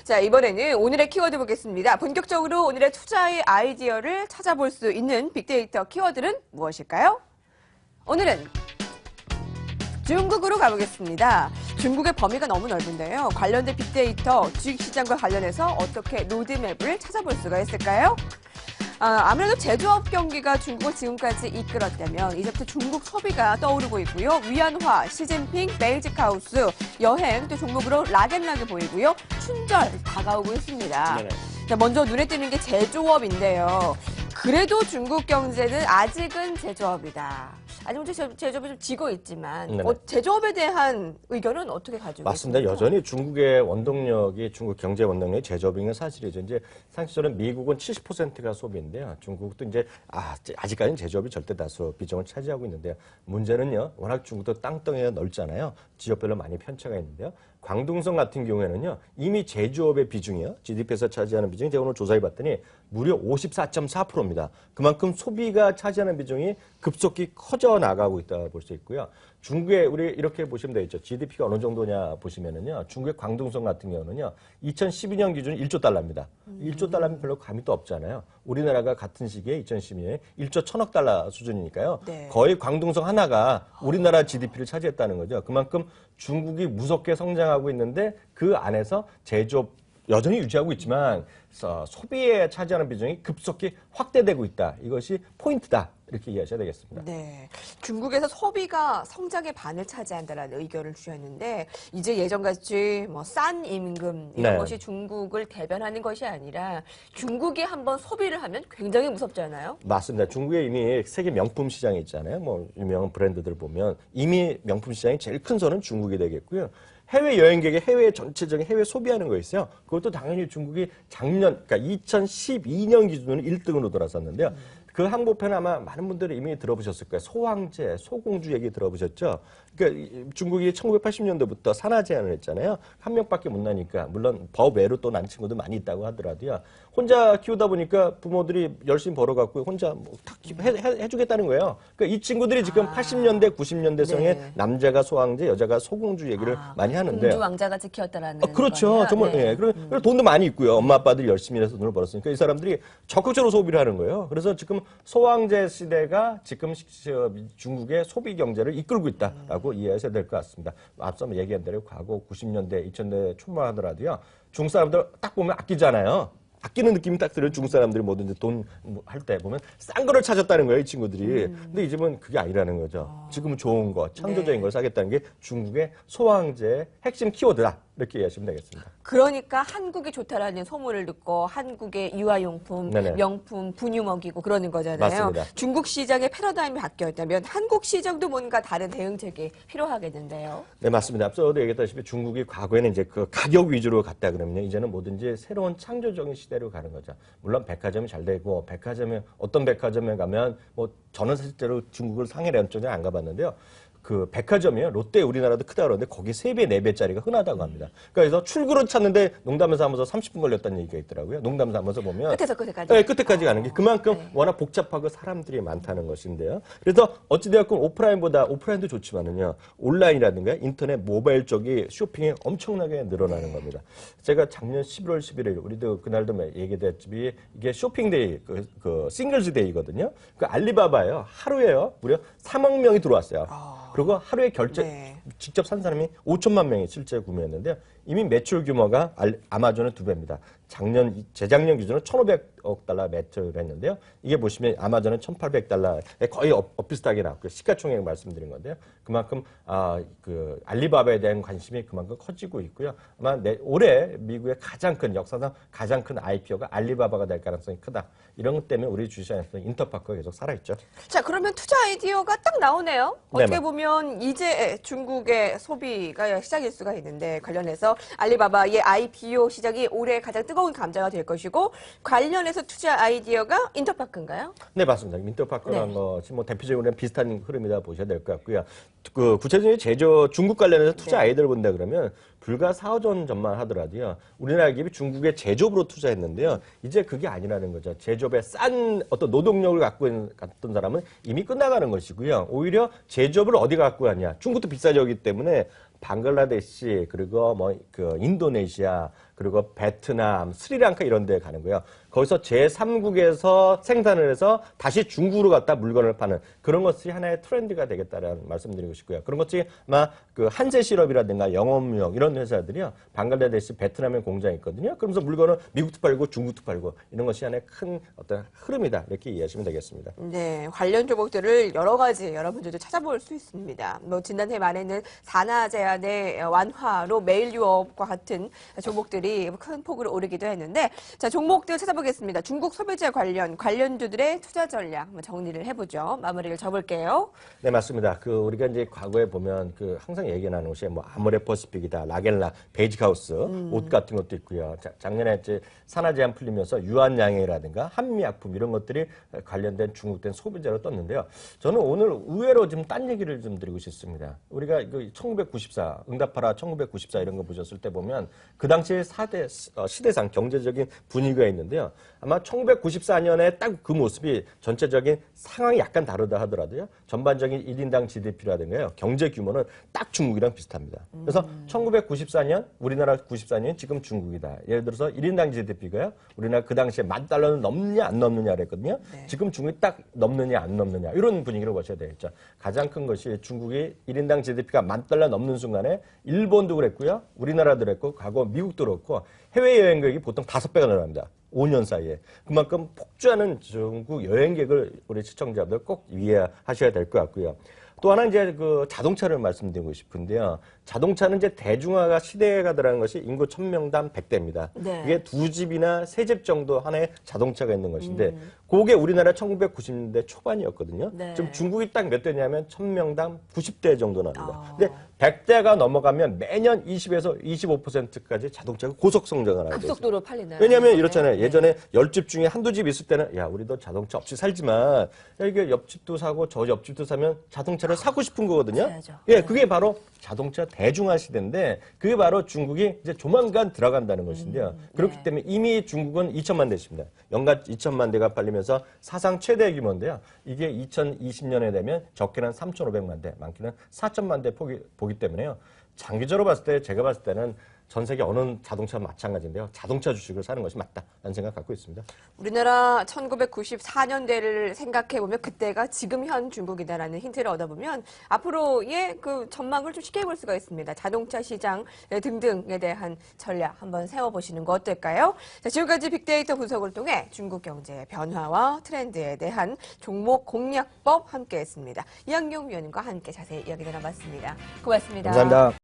자, 이번에는 오늘의 키워드 보겠습니다. 본격적으로 오늘의 투자의 아이디어를 찾아볼 수 있는 빅데이터 키워드는 무엇일까요? 오늘은 중국으로 가보겠습니다. 중국의 범위가 너무 넓은데요. 관련된 빅데이터, 주식시장과 관련해서 어떻게 로드맵을 찾아볼 수가 있을까요? 아무래도 제조업 경기가 중국을 지금까지 이끌었다면 이제부터 중국 소비가 떠오르고 있고요. 위안화, 시진핑, 매직하우스, 여행, 또 종목으로 락앤락이 보이고요. 춘절 다가오고 있습니다. 네네. 자, 먼저 눈에 띄는 게 제조업인데요. 그래도 중국 경제는 아직은 제조업이다. 아직은 제조업이 좀 지고 있지만 제조업에 대한 의견은 어떻게 가지고 맞습니다. 있습니까? 여전히 중국의 원동력이 중국 경제 원동력이 제조업인 건 사실이죠. 이제 상식적으로 미국은 70%가 소비인데요. 중국도 이제 아직까지는 제조업이 절대 다수 비중을 차지하고 있는데요. 문제는요. 워낙 중국도 땅덩이가 넓잖아요. 지역별로 많이 편차가 있는데요. 광둥성 같은 경우에는요. 이미 제조업의 비중이요. GDP에서 차지하는 비중이 제가 오늘 조사해 봤더니 무려 54.4%입니다. 그만큼 소비가 차지하는 비중이 급속히 커져 나가고 있다고 볼 수 있고요. 중국에 우리 이렇게 보시면 되겠죠. GDP가 어느 정도냐 보시면은요. 중국의 광둥성 같은 경우는요. 2012년 기준 1조 달러입니다. 1조 달러면 별로 감이 또 없잖아요. 우리나라가 같은 시기에 2012년에 1조 1000억 달러 수준이니까요. 네. 거의 광둥성 하나가 우리나라 GDP를 차지했다는 거죠. 그만큼 중국이 무섭게 성장하고 있는데 그 안에서 제조업 여전히 유지하고 있지만 소비에 차지하는 비중이 급속히 확대되고 있다. 이것이 포인트다. 이렇게 이해하셔야 되겠습니다. 네, 중국에서 소비가 성장의 반을 차지한다는 의견을 주셨는데 이제 예전같이 뭐 싼 임금 이런 것이 중국을 대변하는 것이 아니라 중국이 한번 소비를 하면 굉장히 무섭잖아요. 맞습니다. 중국에 이미 세계 명품 시장이 있잖아요. 뭐 유명한 브랜드들 보면 이미 명품 시장이 제일 큰 선은 중국이 되겠고요. 해외 여행객의 해외 전체적인 해외 소비하는 거 있어요. 그것도 당연히 중국이 작년, 그러니까 2012년 기준으로 1등으로 돌아섰는데요. 그 항목편 아마 많은 분들이 이미 들어보셨을 거예요. 소황제, 소공주 얘기 들어보셨죠? 그러니까 중국이 1980년도부터 산하 제한을 했잖아요. 한 명밖에 못 나니까 물론 법 외로 또 난 친구도 많이 있다고 하더라도요. 혼자 키우다 보니까 부모들이 열심히 벌어갖고 혼자 탁 해주겠다는 거예요. 그러니까 이 친구들이 지금 80년대, 90년대생의 남자가 소황제, 여자가 소공주 얘기를 많이 하는데 공주 왕자가 지켰다라는 그렇죠. 거냐? 정말 네. 그리고 돈도 많이 있고요. 엄마 아빠들이 열심히 해서 돈을 벌었으니까 이 사람들이 적극적으로 소비를 하는 거예요. 그래서 지금 소황제 시대가 지금 중국의 소비 경제를 이끌고 있다라고 이해하셔야 될 것 같습니다. 앞서 얘기한 대로 과거 90년대, 2000년대 초반 하더라도요. 중국 사람들 딱 보면 아끼잖아요. 아끼는 느낌이 딱 들어요. 중국 사람들이 뭐든지 돈 할 때 보면 싼 거를 찾았다는 거예요, 이 친구들이. 근데 이 집은 그게 아니라는 거죠. 지금은 좋은 거, 창조적인 걸 사겠다는 게 중국의 소황제의 핵심 키워드다. 이렇게 이해하시면 되겠습니다. 그러니까 한국이 좋다라는 소문을 듣고 한국의 유아용품, 명품, 분유 먹이고 그러는 거잖아요. 맞습니다. 중국 시장의 패러다임이 바뀌었다면 한국 시장도 뭔가 다른 대응책이 필요하겠는데요. 네, 맞습니다. 앞서도 얘기했다시피 중국이 과거에는 이제 그 가격 위주로 갔다 그러면요. 이제는 뭐든지 새로운 창조적인 시대로 가는 거죠. 물론 백화점이 잘 되고 어떤 백화점에 가면 뭐 저는 실제로 중국을 상해를 전혀 안 가봤는데요. 그 백화점이요. 롯데 우리나라도 크다 그러는데 거기 3배, 4배짜리가 흔하다고 합니다. 그래서 출구를 찾는데 농담을 삼아서 30분 걸렸다는 얘기가 있더라고요. 농담을 삼아서 보면. 끝에서 끝에까지. 네, 끝에까지 가는 게 그만큼 워낙 복잡하고 사람들이 많다는 것인데요. 그래서 어찌되었건 오프라인도 좋지만은요. 온라인이라든가 인터넷 모바일 쪽이 쇼핑이 엄청나게 늘어나는 겁니다. 제가 작년 11월 11일 우리도 그날도 얘기됐지만 이게 쇼핑데이, 그 싱글즈 데이거든요. 그 알리바바예요. 하루에요. 무려 3억 명이 들어왔어요. 그리고 하루에 직접 산 사람이 5천만 명이 실제 구매했는데요. 이미 매출 규모가 아마존의 2배입니다. 재작년 기준으로 1,500억 달러 매출을 했는데요. 이게 보시면 아마존은 1,800달러에 거의 비슷하게 나왔고요. 시가총액 말씀드린 건데요. 그만큼 그 알리바바에 대한 관심이 그만큼 커지고 있고요. 아마 올해 미국의 역사상 가장 큰 IPO가 알리바바가 될 가능성이 크다. 이런 것 때문에 우리 주식시장에서 인터파크가 계속 살아있죠. 자, 그러면 투자 아이디어가 딱 나오네요. 어떻게 보면 이제 중국의 소비가 시작일 수가 있는데 관련해서 알리바바의 IPO 시작이 올해 가장 뜨거운 감자가 될 것이고 관련해서 투자 아이디어가 인터파크인가요? 네, 맞습니다. 인터파크라는 것이 뭐 대표적으로 비슷한 흐름이다 보셔야 될 것 같고요. 그 구체적인 중국 관련해서 투자 아이디어를 본다 그러면 불과 4, 5년 전만 하더라도요. 우리나라 기업이 중국의 제조업으로 투자했는데요. 이제 그게 아니라는 거죠. 제조업에 싼 어떤 노동력을 갔던 사람은 이미 끝나가는 것이고요. 오히려 제조업을 어디 갖고 가냐. 중국도 비싸게 오기 때문에 방글라데시 그리고 인도네시아 그리고 베트남, 스리랑카 이런 데 가는 거예요. 거기서 제3국에서 생산을 해서 다시 중국으로 갖다 물건을 파는 그런 것이 하나의 트렌드가 되겠다라는 말씀드리고 싶고요. 그런 것이 아마 한세실업이라든가 영업무역 이런 회사들이요. 방글라데시, 베트남에 공장이 있거든요. 그러면서 물건을 미국도 팔고 중국도 팔고 이런 것이 하나의 큰 어떤 흐름이다. 이렇게 이해하시면 되겠습니다. 네, 관련 종목들을 여러 가지 여러분들도 찾아볼 수 있습니다. 지난해 말에는 산하 제한의 완화로 메일 유업과 같은 종목들이 큰 폭으로 오르기도 했는데, 자, 종목들 찾아보겠습니다. 중국 소비재 관련주들의 투자 전략 한번 정리를 해보죠. 마무리를 접을게요. 네, 맞습니다. 우리가 이제 과거에 보면 항상 얘기 나누는 것이 아모레퍼시픽이다, 라겔락, 베이직하우스, 옷 같은 것도 있고요. 작년에 이제 산하 제한 풀리면서 유한양행이라든가 한미약품 이런 것들이 관련된 중국된 소비재로 떴는데요. 저는 오늘 의외로 좀 딴 얘기를 좀 드리고 싶습니다. 우리가 1994, 응답하라 1994 이런 거 보셨을 때 보면 그 당시에 시대상 경제적인 분위기가 있는데요. 아마 1994년에 딱 그 모습이 전체적인 상황이 약간 다르다 하더라도요. 전반적인 1인당 GDP라든가요. 경제 규모는 딱 중국이랑 비슷합니다. 그래서 1994년, 우리나라 94년 지금 중국이다. 예를 들어서 1인당 GDP가요. 우리나라 그 당시에 $10,000는 넘느냐 안 넘느냐 그랬거든요. 네. 지금 중국이 딱 넘느냐 안 넘느냐 이런 분위기로 보셔야 되겠죠. 가장 큰 것이 중국이 1인당 GDP가 $10,000 넘는 순간에 일본도 그랬고요. 우리나라도 그랬고 과거 미국도 그렇고 해외여행 객이 보통 5배가 늘어납니다. 5년 사이에. 그만큼 폭주하는 중국 여행객을 우리 시청자들 꼭 이해하셔야 될 것 같고요. 또 하나 이제 자동차를 말씀드리고 싶은데요. 자동차는 이제 대중화가 시대가 들어가는 것이 인구 1000명당 100대입니다. 네. 이게 2집이나 3집 정도 하나의 자동차가 있는 것인데 그게 우리나라 1990년대 초반이었거든요. 네. 지금 중국이 딱 몇 대냐면 1000명당 90대 정도 납니다. 근데 100대가 넘어가면 매년 20에서 25%까지 자동차가 고속 성장을 하게 되죠. 급속도로 팔리나요? 왜냐하면 이렇잖아요. 네. 예전에 10집 중에 한두 집 있을 때는 야 우리도 자동차 없이 살지만 야, 이게 옆집도 사고 저 옆집도 사면 자동차를 사고 싶은 거거든요. 사야죠. 예, 그게 바로 자동차 대중화 시대인데 그게 바로 중국이 이제 조만간 들어간다는 것인데요. 그렇기 네. 때문에 이미 중국은 2천만 대십니다. 연간 2천만 대가 팔리면서 사상 최대 규모인데요. 이게 2020년에 되면 적게는 3,500만 대, 많게는 4천만 대 보기 때문에요. 장기적으로 봤을 때 제가 봤을 때는 전 세계 어느 자동차와 마찬가지인데요. 자동차 주식을 사는 것이 맞다라는 생각 갖고 있습니다. 우리나라 1994년대를 생각해보면 그때가 지금 현 중국이다라는 힌트를 얻어보면 앞으로의 전망을 좀 쉽게 볼 수가 있습니다. 자동차 시장 등등에 대한 전략 한번 세워보시는 거 어떨까요? 자, 지금까지 빅데이터 분석을 통해 중국 경제의 변화와 트렌드에 대한 종목 공략법 함께했습니다. 이학용 위원님과 함께 자세히 이야기 나눠봤습니다. 고맙습니다. 감사합니다.